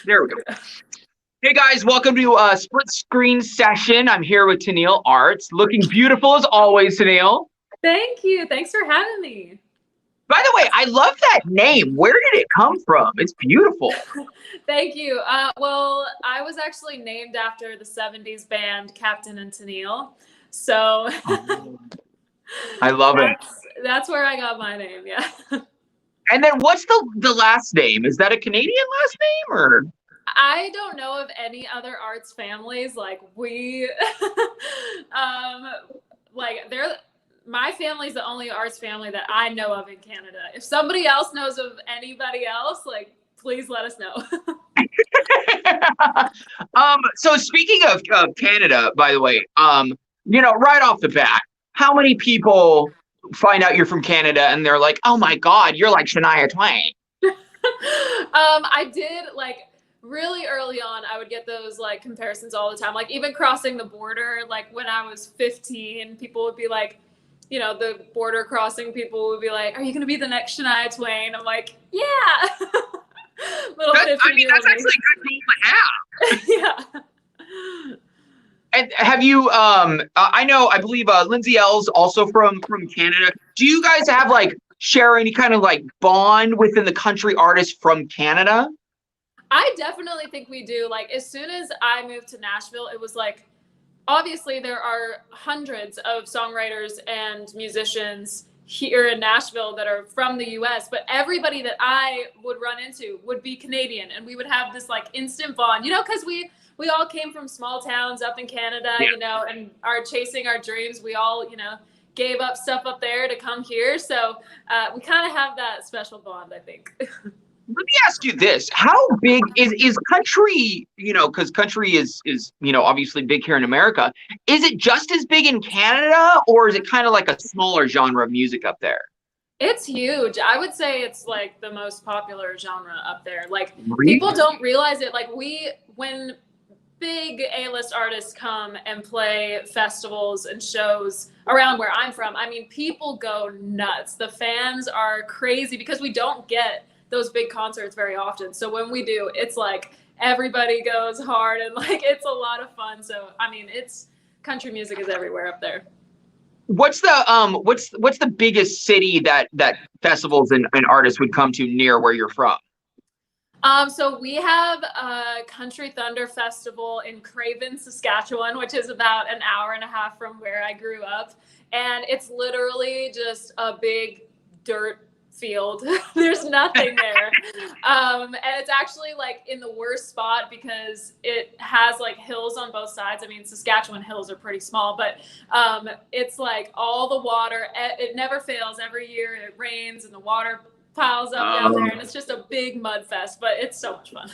There we go. Hey guys, welcome to split screen session. I'm here with Tenille Arts, looking beautiful as always, Tenille. Thank you. Thanks for having me. By the way, I love that name. Where did it come from? It's beautiful. Thank you. Well, I was actually named after the 70s band Captain and Tenille. So I love it. that's where I got my name. Yeah. And then what's the last name? Is that a Canadian last name or? I don't know of any other arts families like we they're my family's the only arts family that I know of in Canada. If somebody else knows of anybody else, like please let us know. So speaking of Canada, by the way, right off the bat, how many people find out you're from Canada and they're like, "Oh my God, you're like Shania Twain"? I did really early on, I would get those like comparisons all the time. Like even crossing the border, like when I was 15, people would be like, the border crossing people would be like, "Are you going to be the next Shania Twain?" I'm like, "Yeah." That's actually a good goal to have. Yeah. And have you? I believe Lindsay L's also from Canada. Do you guys have share any kind of bond within the country artists from Canada? I definitely think we do. Like as soon as I moved to Nashville, it was like, obviously there are hundreds of songwriters and musicians here in Nashville that are from the US, but everybody that I would run into would be Canadian, and we would have this instant bond, because we all came from small towns up in Canada, Yeah. and are chasing our dreams. We all, gave up stuff up there to come here. So we kind of have that special bond, I think. Let me ask you this: how big is country? Because country is obviously big here in America. Is it just as big in Canada, or is it kind of like a smaller genre of music up there? It's huge. I would say it's like the most popular genre up there. Like Really? people don't realize it. When big A-list artists come and play festivals and shows around where I'm from, I mean, people go nuts. The fans are crazy because we don't get those big concerts very often. So when we do, it's like everybody goes hard, and it's a lot of fun. So I mean, it's country music is everywhere up there. What's the biggest city that festivals and artists would come to near where you're from? So we have a Country Thunder Festival in Craven, Saskatchewan, which is about an hour and a half from where I grew up. And it's literally just a big dirt field. There's nothing there. And it's actually in the worst spot because it has hills on both sides. I mean, Saskatchewan hills are pretty small, but it's all the water. It never fails. Every year it rains and the water piles up down there, and it's just a big mud fest, but it's so much fun.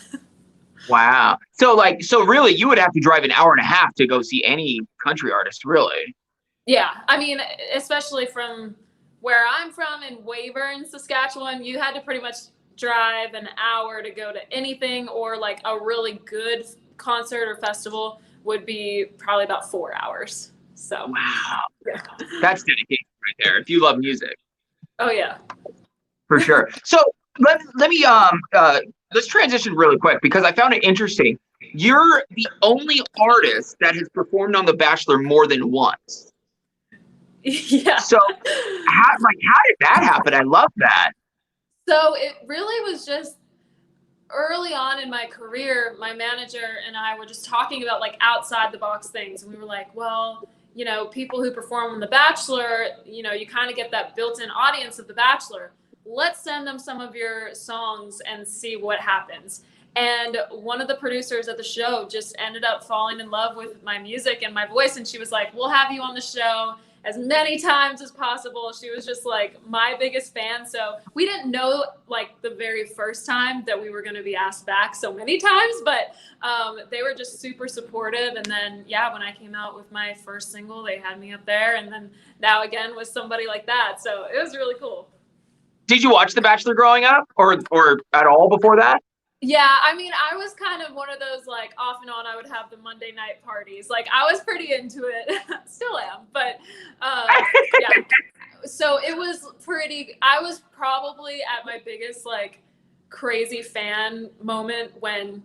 Wow. So really, you would have to drive an hour and a half to go see any country artist, really. Yeah, I mean, especially from where I'm from in Weyburn, Saskatchewan, you had to pretty much drive an hour to go to anything, or a really good concert or festival would be probably about 4 hours. So wow, yeah. That's dedication right there. If you love music, Oh yeah, for sure. So let me let's transition really quick because I found it interesting. You're the only artist that has performed on The Bachelor more than once. Yeah. So how did that happen? I love that. So it really was just early on in my career. My manager and I were just talking about outside the box things, and we were like, well, people who perform on The Bachelor, you kind of get that built-in audience of The Bachelor. Let's send them some of your songs and see what happens. And one of the producers at the show just ended up falling in love with my music and my voice, and she was like, we'll have you on the show as many times as possible. She was just my biggest fan. So we didn't know the very first time that we were going to be asked back so many times, but they were just super supportive. And then, when I came out with my first single, they had me up there, and then now again with somebody like that. So it was really cool. Did you watch The Bachelor growing up or at all before that? Yeah, I mean, I was kind of one of those off and on. I would have the Monday night parties. I was pretty into it, still am. But yeah, so it was pretty. I was probably at my biggest crazy fan moment when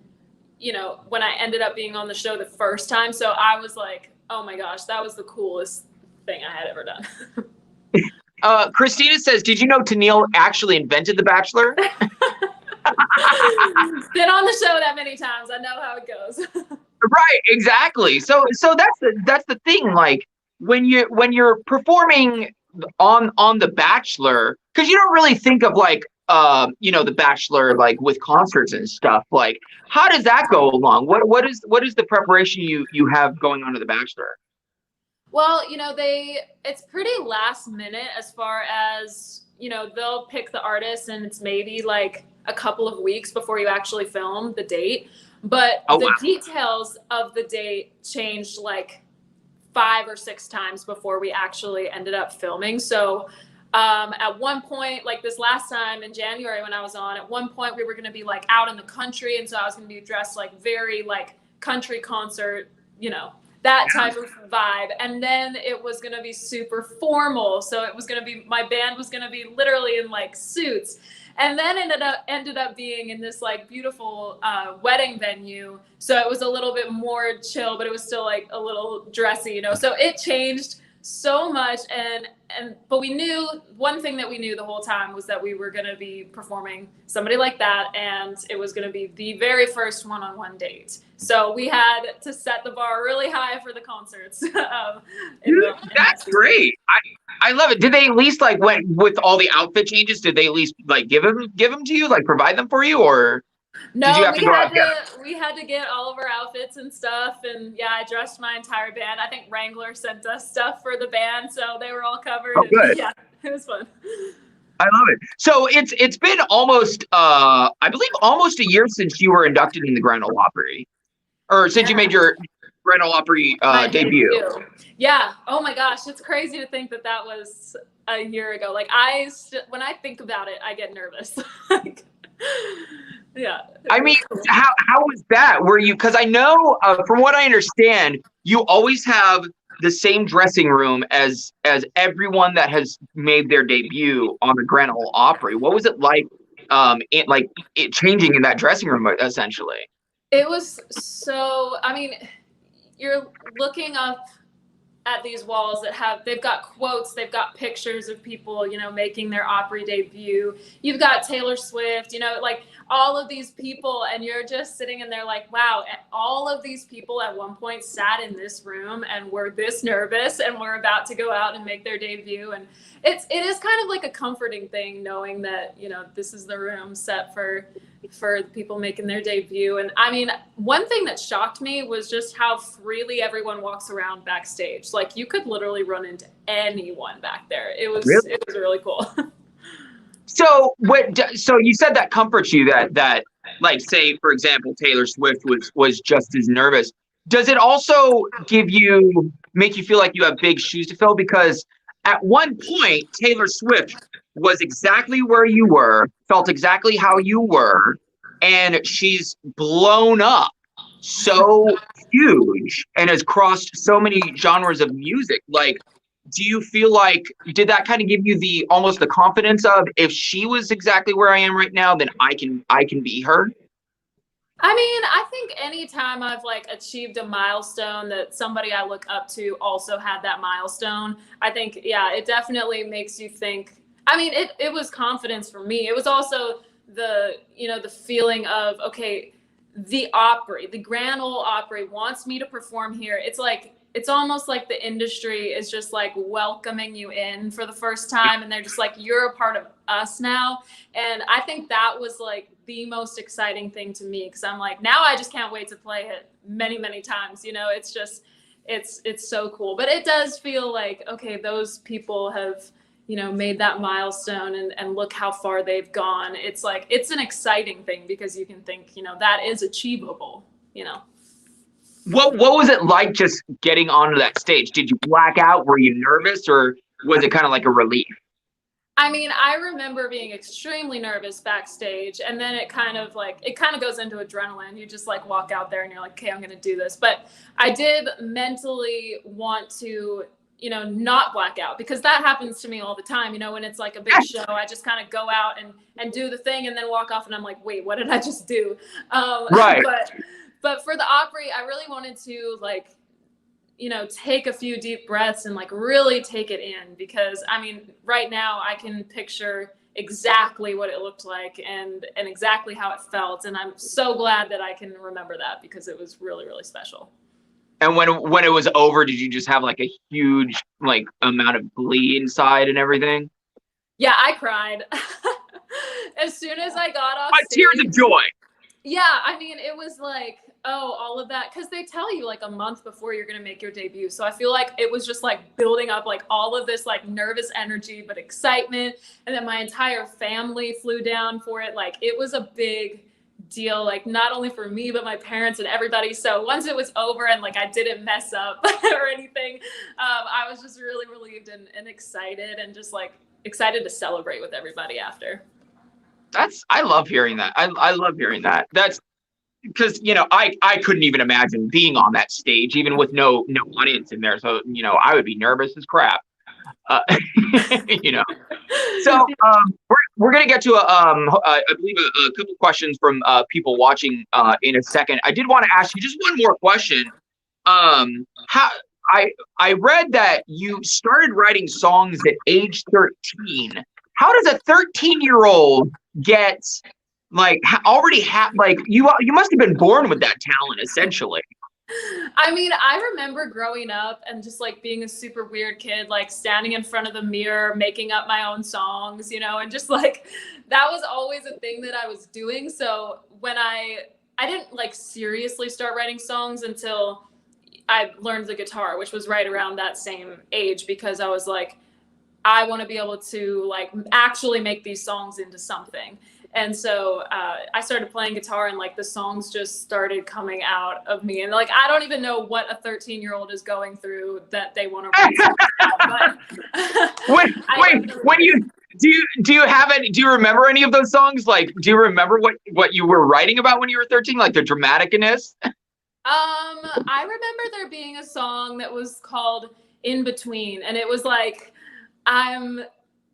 you know, when I ended up being on the show the first time. So I was like, oh my gosh, that was the coolest thing I had ever done. Christina says, did you know Tenille actually invented The Bachelor? Been on the show that many times. I know how it goes. Right, exactly. So that's the thing. Like when you're performing on The Bachelor, because you don't really think of like you know, The Bachelor like with concerts and stuff. Like, how does that go along? What is the preparation you have going on to The Bachelor? Well, you know, it's pretty last minute as far as, you know, they'll pick the artist and it's maybe like a couple of weeks before you actually film the date. But the details of the date changed like 5 or 6 times before we actually ended up filming. So at one point, like this last time in January when I was on, at one point we were going to be like out in the country. And so I was going to be dressed like very like country concert, you know, that type of vibe. And then it was going to be super formal. So it was going to be, my band was going to be literally in like suits. And then ended up being in this like beautiful wedding venue. So it was a little bit more chill, but it was still like a little dressy, you know. So it changed so much. But we knew, one thing that we knew the whole time was that we were going to be performing Somebody Like That, and it was going to be the very first one-on-one date. So we had to set the bar really high for the concerts. That's great. I love it. Did they at least like with all the outfit changes? Did they at least like give them to you, like provide them for you, or no? Did you have to go out? We had to get all of our outfits and stuff, and yeah, I dressed my entire band. I think Wrangler sent us stuff for the band, so they were all covered. Oh, good. Yeah, it was fun. I love it. So it's been almost I believe almost a year since you were inducted in the Grand Ole Opry, or since you made your Grand Ole Opry debut. Yeah. Oh my gosh, it's crazy to think that that was a year ago. Like when I think about it, I get nervous. Like, yeah. I mean, how was that? Were you? Because I know from what I understand, you always have the same dressing room as everyone that has made their debut on the Grand Ole Opry. What was it like? It changing in that dressing room essentially. It was so. I mean, you're looking up at these walls that they've got quotes, they've got pictures of people, you know, making their Opry debut. You've got Taylor Swift, you know, like all of these people, and you're just sitting in there like, wow, all of these people at one point sat in this room and were this nervous and were about to go out and make their debut. And it is kind of like a comforting thing knowing that, you know, this is the room set for people making their debut. And I mean, one thing that shocked me was just how freely everyone walks around backstage. Like you could literally run into anyone back there. It was really cool. So you said that comforts you, that like, say for example, Taylor Swift was just as nervous. Does it also make you feel like you have big shoes to fill? Because at one point, Taylor Swift was exactly where you were, felt exactly how you were, and she's blown up so huge and has crossed so many genres of music. Like, do you feel like, did that kind of give you almost the confidence of, if she was exactly where I am right now, then I can be her? I mean, I think anytime I've like achieved a milestone that somebody I look up to also had that milestone, I think, yeah, it definitely makes you think. I mean, it was confidence for me. It was also the feeling of, okay, the Grand Ole Opry wants me to perform here. It's almost like the industry is just like welcoming you in for the first time, and they're just like, you're a part of us now. And I think that was like the most exciting thing to me, because I'm like, now I just can't wait to play it many, many times. You know, it's just, it's so cool. But it does feel like, okay, those people have, you know, made that milestone, and look how far they've gone. It's like, it's an exciting thing because you can think, you know, that is achievable, you know. What was it like just getting onto that stage? Did you black out? Were you nervous, or was it kind of like a relief? I mean, I remember being extremely nervous backstage, and then it kind of goes into adrenaline. You just like walk out there and you're like, okay, I'm going to do this. But I did mentally want to, you know, not black out, because that happens to me all the time. You know, when it's like a big show, I just kind of go out and do the thing and then walk off and I'm like, wait, what did I just do? Right. But for the Opry, I really wanted to like, you know, take a few deep breaths and like really take it in, because I mean, right now I can picture exactly what it looked like and exactly how it felt. And I'm so glad that I can remember that, because it was really, really special. And when it was over, did you just have like a huge like amount of glee inside and everything? Yeah, I cried. As soon as I got off Tears stage. of joy. Yeah, I mean, it was like, oh, all of that, because they tell you like a month before you're gonna make your debut. So I feel like it was just like building up like all of this like nervous energy, but excitement. And then my entire family flew down for it. Like it was a big deal, like not only for me, but my parents and everybody. So once it was over and like I didn't mess up or anything, I was just really relieved and excited, and just like excited to celebrate with everybody after. I love hearing that. I love hearing that. That's because, you know, I couldn't even imagine being on that stage, even with no audience in there. So, you know, I would be nervous as crap. Uh, you know. So we're gonna get to I believe a couple questions from people watching in a second. I did want to ask you just one more question. How I read that you started writing songs at age 13. How does a 13-year-old get like already have like you must have been born with that talent essentially. I mean, I remember growing up and just like being a super weird kid, like standing in front of the mirror, making up my own songs, you know, and just like that was always a thing that I was doing. So when I didn't like seriously start writing songs until I learned the guitar, which was right around that same age, because I was like, I want to be able to like actually make these songs into something. And so I started playing guitar, and like the songs just started coming out of me. And like, I don't even know what a 13-year-old is going through that they want to write songs about. But when you do you have any, do you remember any of those songs? Like, do you remember what you were writing about when you were 13? Like the dramaticness? I remember there being a song that was called In Between, and it was like,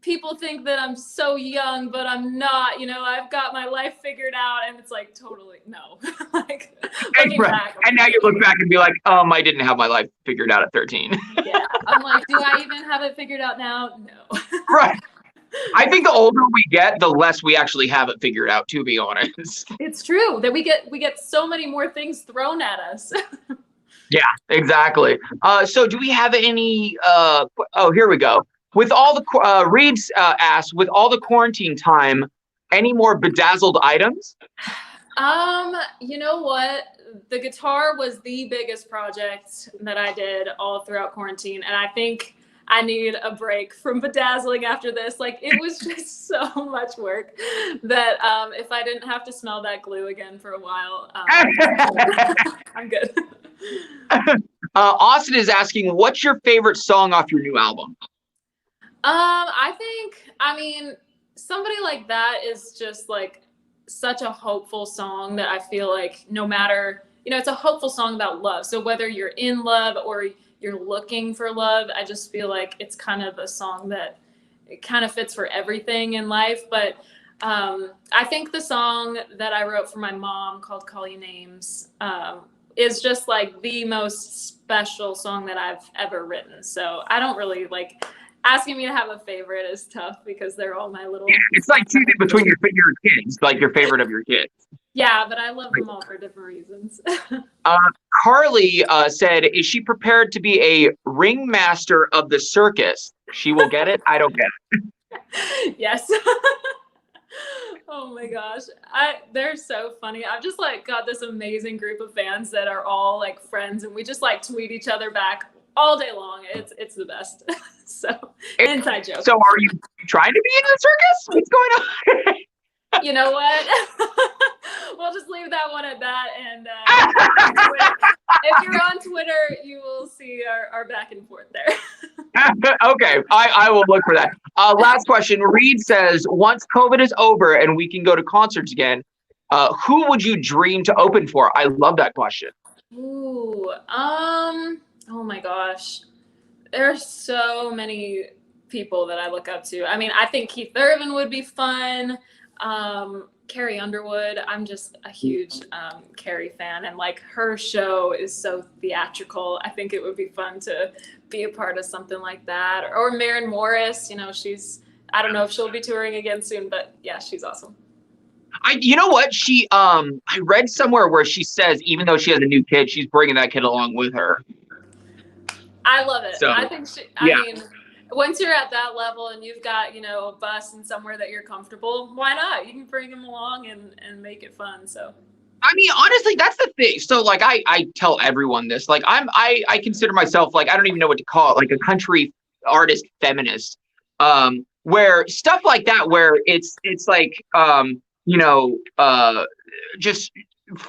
people think that I'm so young, but I'm not, you know, I've got my life figured out. And it's like, totally no. Like looking back. And now you look back and be like, I didn't have my life figured out at 13. Yeah. I'm like, do I even have it figured out now? No. Right. I think the older we get, the less we actually have it figured out, to be honest. It's true that we get so many more things thrown at us. Yeah, exactly. So do we have any, here we go. With all the Reed's asked, with all the quarantine time, any more bedazzled items? You know what? The guitar was the biggest project that I did all throughout quarantine, and I think I need a break from bedazzling after this. Like it was just so much work that if I didn't have to smell that glue again for a while, I'm good. Austin is asking, what's your favorite song off your new album? I mean, Somebody Like That is just like such a hopeful song that I feel like no matter, you know, it's a hopeful song about love. So whether you're in love or you're looking for love, I just feel like it's kind of a song that it kind of fits for everything in life. But I think the song that I wrote for my mom called Call You Names is just like the most special song that I've ever written. So I don't really like asking me to have a favorite is tough because they're all my little. Yeah, it's like choosing between your kids, like your favorite of your kids. Yeah, but I love them all for different reasons. Carly said, is she prepared to be a ringmaster of the circus? She will get it. I don't get it. Yes. Oh my gosh. They're so funny. I've just like got this amazing group of fans that are all like friends, and we just like tweet each other back all day long. It's the best. So inside joke. So are you trying to be in the circus? What's going on? You know what? We'll just leave that one at that. And if you're on Twitter, you will see our back and forth there. Okay, I will look for that. Last question. Reed says, once COVID is over and we can go to concerts again, who would you dream to open for? I love that question. Ooh, oh my gosh. There are so many people that I look up to. I mean, I think Keith Urban would be fun. Carrie Underwood. I'm just a huge Carrie fan, and like her show is so theatrical. I think it would be fun to be a part of something like that. Or Maren Morris, you know, I don't know if she'll be touring again soon, but yeah, she's awesome. You know what? I read somewhere where she says even though she has a new kid, she's bringing that kid along with her. I love it. So, I think I mean, once you're at that level and you've got, you know, a bus and somewhere that you're comfortable, why not? You can bring them along and make it fun. So, I mean, honestly, that's the thing. So like I tell everyone this, like I consider myself, like, I don't even know what to call it, like a country artist feminist. Where stuff like that, where it's like you know, just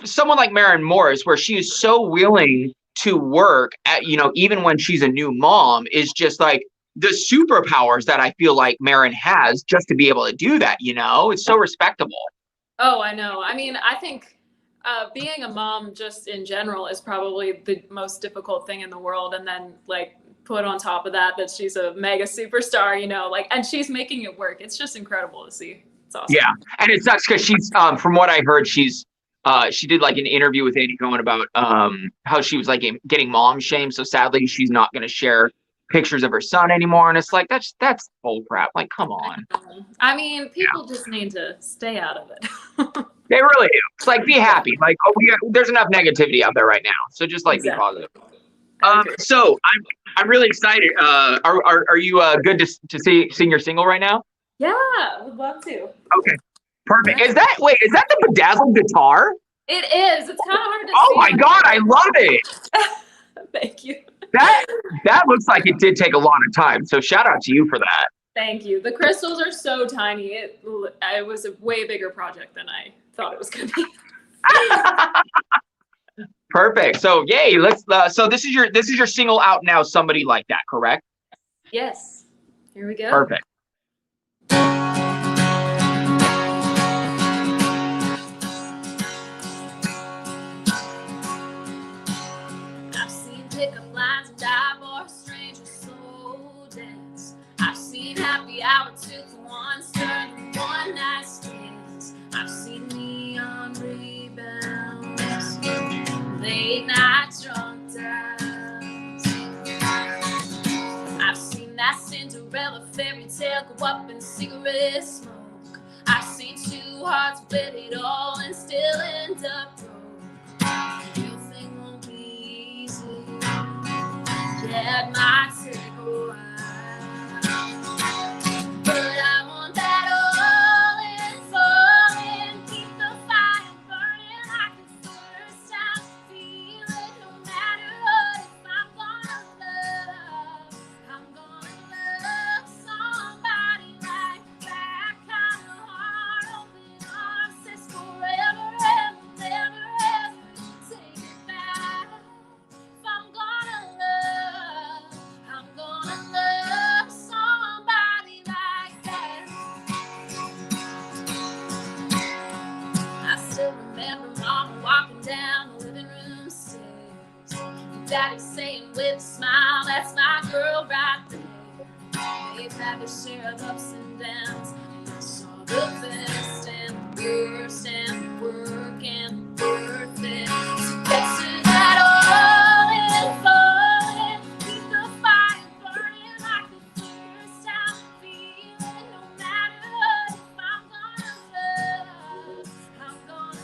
someone like Maren Morris, where she is so willing to work at, you know, even when she's a new mom, is just like the superpowers that I feel like Maren has just to be able to do that, you know? It's so respectable. oh, I know. I mean, I think being a mom just in general is probably the most difficult thing in the world. And then like put on top of that she's a mega superstar, you know, like, and she's making it work. It's just incredible to see. It's awesome. Yeah. And it sucks because she's, from what I heard, she did like an interview with Andy Cohen about how she was like getting mom shame. So sadly, she's not going to share pictures of her son anymore. And it's like, that's bull crap. Like, come on. I mean, people just need to stay out of it. They really do. It's like, be happy. Like, there's enough negativity out there right now. So just like be positive. So I'm really excited. Are you good to sing your single right now? Yeah, would love to. Okay, perfect. Is that the bedazzled guitar? It is. It's kind of hard to see. Oh my God, I love it. Thank you. That looks like it did take a lot of time. So shout out to you for that. Thank you. The crystals are so tiny. It was a way bigger project than I thought it was going to be. Perfect. So yay, let's. So this is your single out now. Somebody Like That, correct? Yes. Here we go. Perfect. I've seen pickup lines and dive strangers slow dance. I've seen happy hour 2-for-1 turn to one night stands. I've seen neon rebounds, late night drunk dives. I've seen that Cinderella fairy tale go up in cigarette smoke. I've seen two hearts bet it all and still end up broke. Real thing won't be easy. Yeah, it might take a while, but I want that all in falling. Keep the fire burning like the first time. Feel it no matter what. If I'm gonna love somebody like that. Kind of heart, open arms, says forever, ever, never, ever take it back. If I'm gonna love somebody like that. I still remember Mama walking down the living room stairs, Daddy saying with a smile, that's my girl right there. They've had their share of ups and downs. I saw the best and the worst and the work and the worth it. So get to that all in falling. Keep the fire burning like the first time. Feel it no matter what. If I'm gonna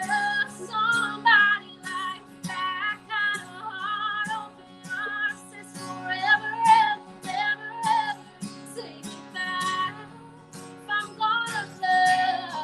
love somebody like that. Kind of heart, open arms, says forever, ever, never, ever take it back. If I'm gonna love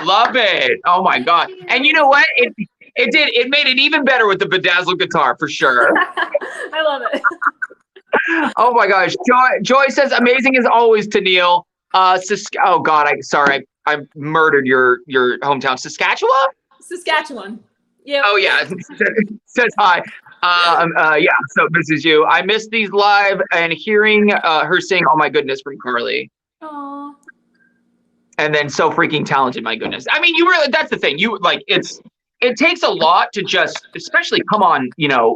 Love it. Oh my God. And you know what? It made it even better with the bedazzled guitar for sure. I love it. Oh my gosh. Joy says amazing as always, Tenille. Oh God, I murdered your hometown. Saskatchewan. Yep. Oh yeah. Says hi. Yeah, so this is you. I missed these live and hearing her sing, oh my goodness, from Carly. Aww. And then so freaking talented, my goodness. I mean, that's the thing. It takes a lot to just, especially come on,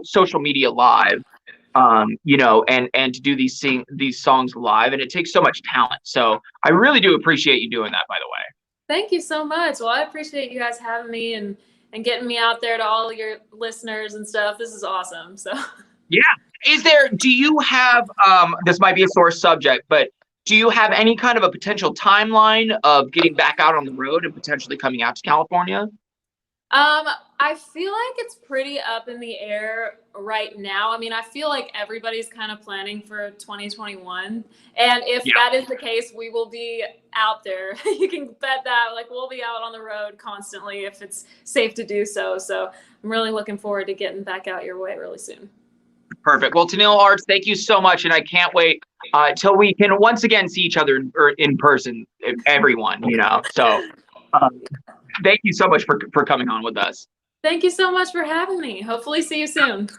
social media live, and to do these songs live, and it takes so much talent. So I really do appreciate you doing that, by the way. Thank you so much. Well, I appreciate you guys having me and getting me out there to all your listeners and stuff. This is awesome. So yeah. Do you have, this might be a sore subject, but do you have any kind of a potential timeline of getting back out on the road and potentially coming out to California? I feel like it's pretty up in the air right now. I mean, I feel like everybody's kind of planning for 2021. And if that is the case, we will be out there. You can bet that, like, we'll be out on the road constantly if it's safe to do so. So I'm really looking forward to getting back out your way really soon. Perfect. Well, Tenille Arts, thank you so much. And I can't wait till we can once again see each other in person, everyone, so thank you so much for coming on with us. Thank you so much for having me. Hopefully see you soon.